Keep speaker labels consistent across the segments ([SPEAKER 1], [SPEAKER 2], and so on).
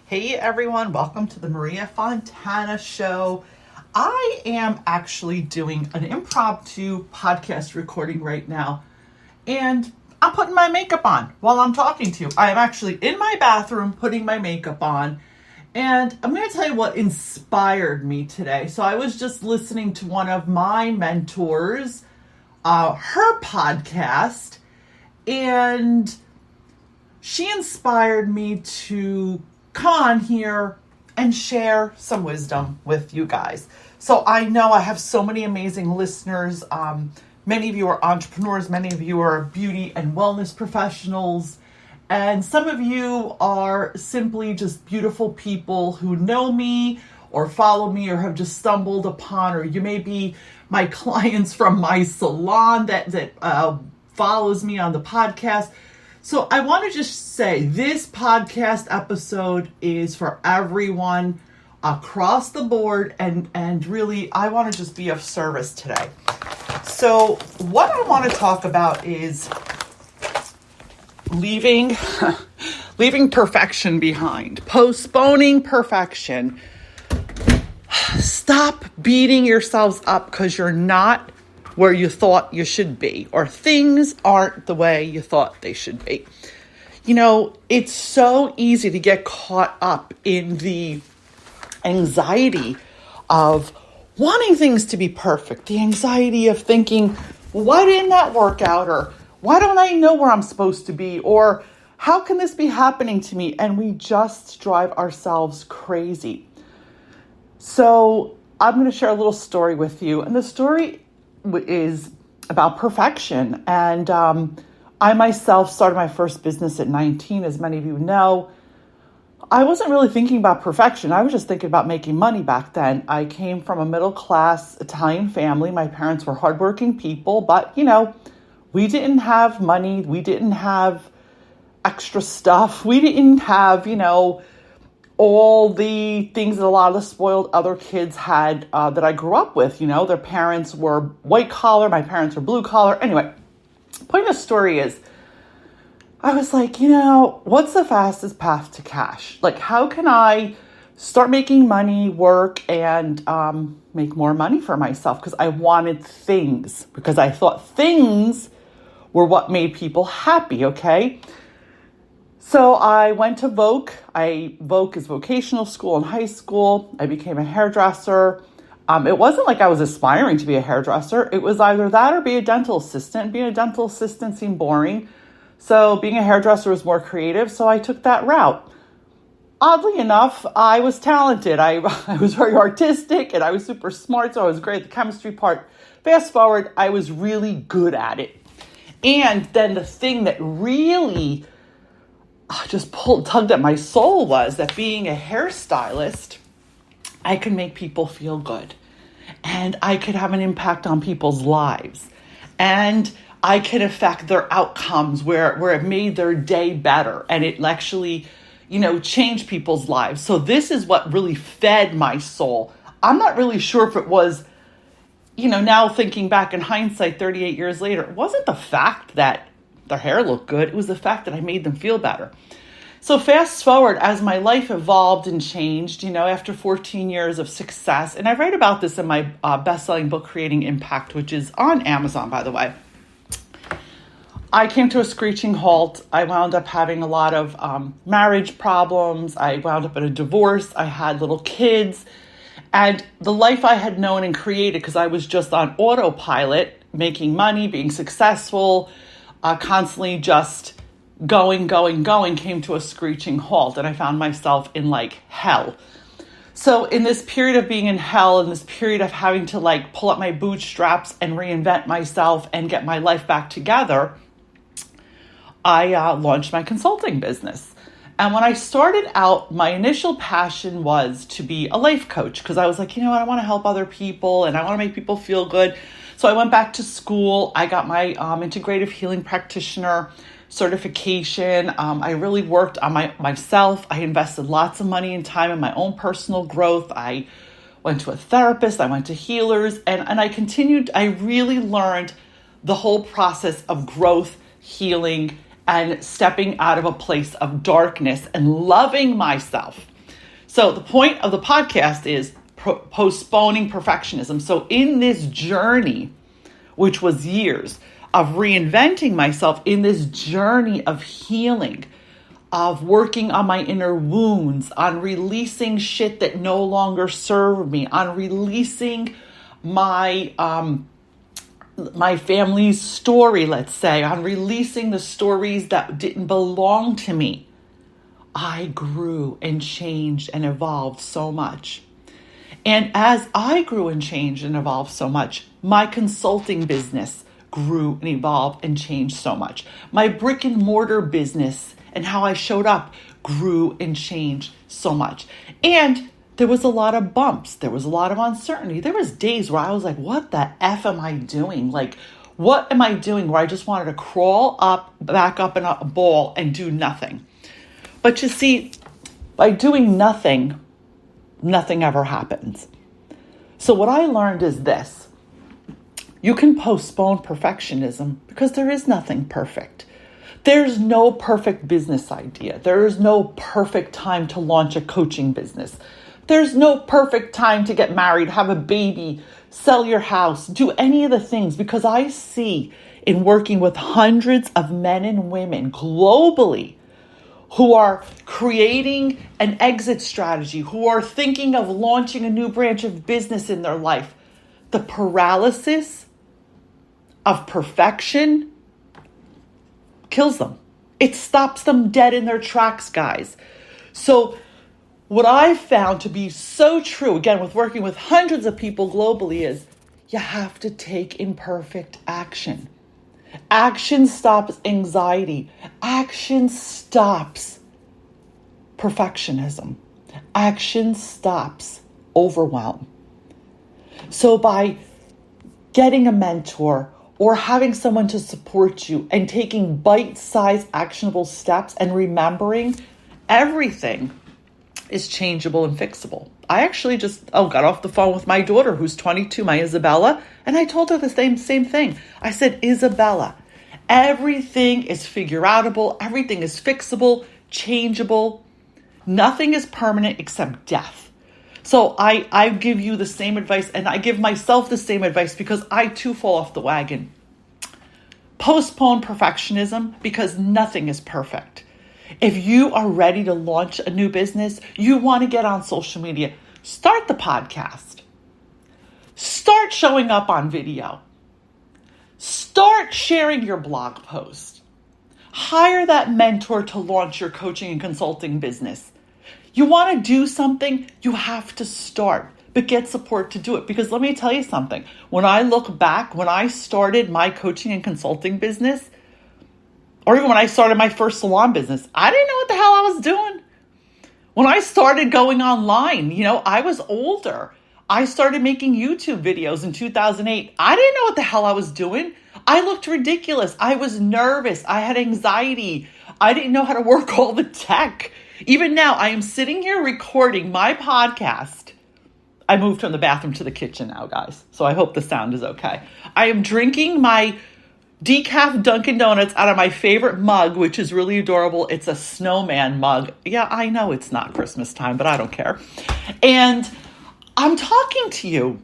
[SPEAKER 1] Hey everyone, welcome to the Maria Fontana Show. I am actually doing an impromptu podcast recording right now, and I'm putting my makeup on while I'm talking to you. I am actually in my bathroom putting my makeup on, and I'm going to tell you what inspired me today. So I was just listening to one of my mentors, her podcast, and she inspired me to come on here and share some wisdom with you guys. So I know I have so many amazing listeners. Many of you are entrepreneurs. Many of you are beauty and wellness professionals. And some of you are simply just beautiful people who know me or follow me or have just stumbled upon, or you may be my clients from my salon that follows me on the podcast. So I want to just say this podcast episode is for everyone across the board, and really I want to just be of service today. So what I want to talk about is leaving perfection behind, postponing perfection. Stop beating yourselves up because you're not where you thought you should be, or things aren't the way you thought they should be. You know, it's so easy to get caught up in the anxiety of wanting things to be perfect, the anxiety of thinking, well, why didn't that work out? Or why don't I know where I'm supposed to be? Or how can this be happening to me? And we just drive ourselves crazy. So I'm going to share a little story with you. And the story is about perfection. And I myself started my first business at 19, as many of you know. I wasn't really thinking about perfection. I was just thinking about making money back then. I came from a middle-class Italian family. My parents were hardworking people, but, we didn't have money. We didn't have extra stuff. We didn't have, all the things that a lot of the spoiled other kids had that I grew up with. Their parents were white collar, my parents were blue collar. Anyway, point of the story is, I was like, what's the fastest path to cash? Like, how can I start making money, work, and make more money for myself? Because I wanted things, because I thought things were what made people happy, okay? So I went to Voc. Voc is vocational school in high school. I became a hairdresser. It wasn't like I was aspiring to be a hairdresser. It was either that or be a dental assistant. Being a dental assistant seemed boring. So being a hairdresser was more creative. So I took that route. Oddly enough, I was talented. I was very artistic and I was super smart. So I was great at the chemistry part. Fast forward, I was really good at it. And then the thing that really just tugged at my soul was that being a hairstylist, I could make people feel good, and I could have an impact on people's lives, and I could affect their outcomes where it made their day better, and it actually, changed people's lives. So this is what really fed my soul. I'm not really sure if it was, now thinking back in hindsight, 38 years later, it wasn't the fact that their hair looked good. It was the fact that I made them feel better. So fast forward, as my life evolved and changed, after 14 years of success, and I write about this in my best-selling book, Creating Impact, which is on Amazon, by the way. I came to a screeching halt. I wound up having a lot of marriage problems. I wound up in a divorce. I had little kids. And the life I had known and created, because I was just on autopilot, making money, being successful, constantly just going, came to a screeching halt. And I found myself in hell. So in this period of being in hell, in this period of having to pull up my bootstraps and reinvent myself and get my life back together, I launched my consulting business. And when I started out, my initial passion was to be a life coach, because I was like, I want to help other people and I want to make people feel good. So I went back to school. I got my integrative healing practitioner certification. I really worked on myself. I invested lots of money and time in my own personal growth. I went to a therapist. I went to healers, and I continued. I really learned the whole process of growth, healing, and stepping out of a place of darkness and loving myself. So the point of the podcast is postponing perfectionism. So in this journey, which was years of reinventing myself, in this journey of healing, of working on my inner wounds, on releasing shit that no longer served me, on releasing my my family's story, let's say, on releasing the stories that didn't belong to me, I grew and changed and evolved so much. And as I grew and changed and evolved so much, my consulting business grew and evolved and changed so much. My brick and mortar business and how I showed up grew and changed so much. And there was a lot of bumps. There was a lot of uncertainty. There was days where I was like, what the F am I doing? Like, what am I doing? Where I just wanted to crawl back up in a ball and do nothing. But you see, by doing nothing, nothing ever happens. So what I learned is this. You can postpone perfectionism because there is nothing perfect. There's no perfect business idea. There is no perfect time to launch a coaching business. There's no perfect time to get married, have a baby, sell your house, do any of the things, because I see in working with hundreds of men and women globally who are creating an exit strategy, who are thinking of launching a new branch of business in their life, the paralysis of perfection kills them. It stops them dead in their tracks, guys. So what I've found to be so true, again, with working with hundreds of people globally, is you have to take imperfect action. Action stops anxiety. Action stops perfectionism. Action stops overwhelm. So by getting a mentor or having someone to support you and taking bite-sized actionable steps and remembering everything is changeable and fixable. I actually just got off the phone with my daughter who's 22, my Isabella, and I told her the same thing. I said, Isabella, everything is figure-outable, everything is fixable, changeable. Nothing is permanent except death. So I give you the same advice, and I give myself the same advice because I too fall off the wagon. Postpone perfectionism because nothing is perfect. If you are ready to launch a new business, you want to get on social media, start the podcast. Start showing up on video. Start sharing your blog post. Hire that mentor to launch your coaching and consulting business. You want to do something, you have to start, but get support to do it. Because let me tell you something. When I look back, when I started my coaching and consulting business, or even when I started my first salon business, I didn't know what the hell I was doing. When I started going online, I was older. I started making YouTube videos in 2008. I didn't know what the hell I was doing. I looked ridiculous. I was nervous. I had anxiety. I didn't know how to work all the tech. Even now, I am sitting here recording my podcast. I moved from the bathroom to the kitchen now, guys. So I hope the sound is okay. I am drinking my decaf Dunkin' Donuts out of my favorite mug, which is really adorable. It's a snowman mug. Yeah, I know it's not Christmas time, but I don't care. And I'm talking to you.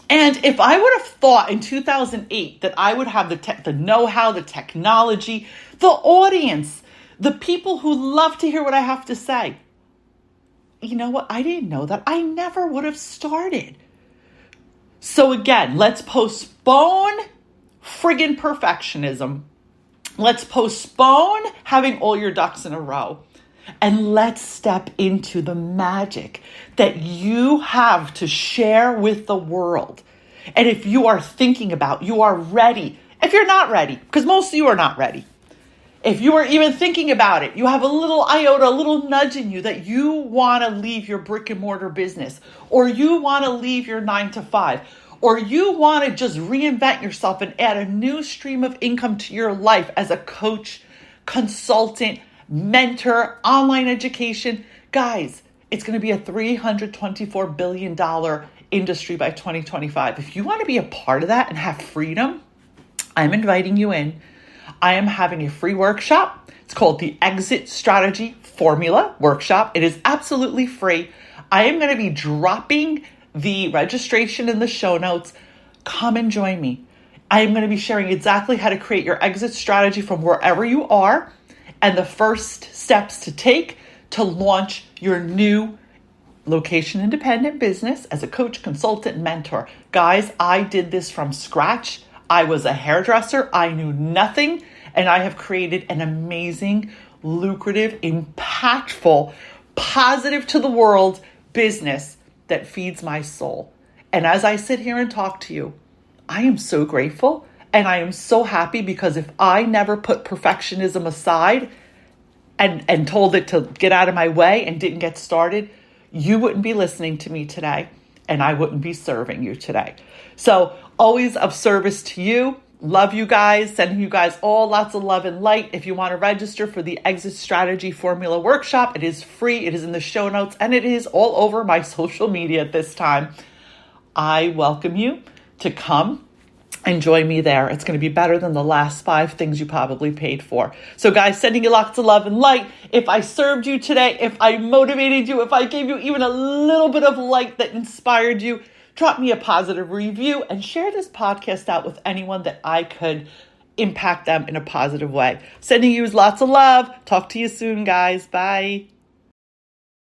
[SPEAKER 1] And if I would have thought in 2008 that I would have the know-how, the technology, the audience, the people who love to hear what I have to say, you know what? I didn't know that. I never would have started. So again, let's postpone friggin' perfectionism. Let's postpone having all your ducks in a row. And let's step into the magic that you have to share with the world. And if you are thinking about, you are ready. If you're not ready, because most of you are not ready. If you are even thinking about it, you have a little iota, a little nudge in you that you want to leave your brick and mortar business, or you want to leave your 9-to-5, or you want to just reinvent yourself and add a new stream of income to your life as a coach, consultant, mentor, online education. Guys, it's going to be a $324 billion industry by 2025. If you want to be a part of that and have freedom, I'm inviting you in. I am having a free workshop. It's called the Exit Strategy formula workshop. It is absolutely free. I am going to be dropping the registration in the show notes. Come and join me. I am going to be sharing exactly how to create your exit strategy from wherever you are and the first steps to take to launch your new location independent business as a coach, consultant, mentor. Guys, I did this from scratch. I was a hairdresser. I knew nothing, and I have created an amazing, lucrative, impactful, positive to the world business that feeds my soul. And as I sit here and talk to you, I am so grateful and I am so happy, because if I never put perfectionism aside and told it to get out of my way and didn't get started, you wouldn't be listening to me today and I wouldn't be serving you today. So always of service to you. Love you guys. Sending you guys all lots of love and light. If you want to register for the Exit Strategy Formula Workshop, it is free. It is in the show notes and it is all over my social media at this time. I welcome you to come and join me there. It's going to be better than the last 5 things you probably paid for. So guys, sending you lots of love and light. If I served you today, if I motivated you, if I gave you even a little bit of light that inspired you, drop me a positive review and share this podcast out with anyone that I could impact them in a positive way. Sending you lots of love. Talk to you soon, guys. Bye.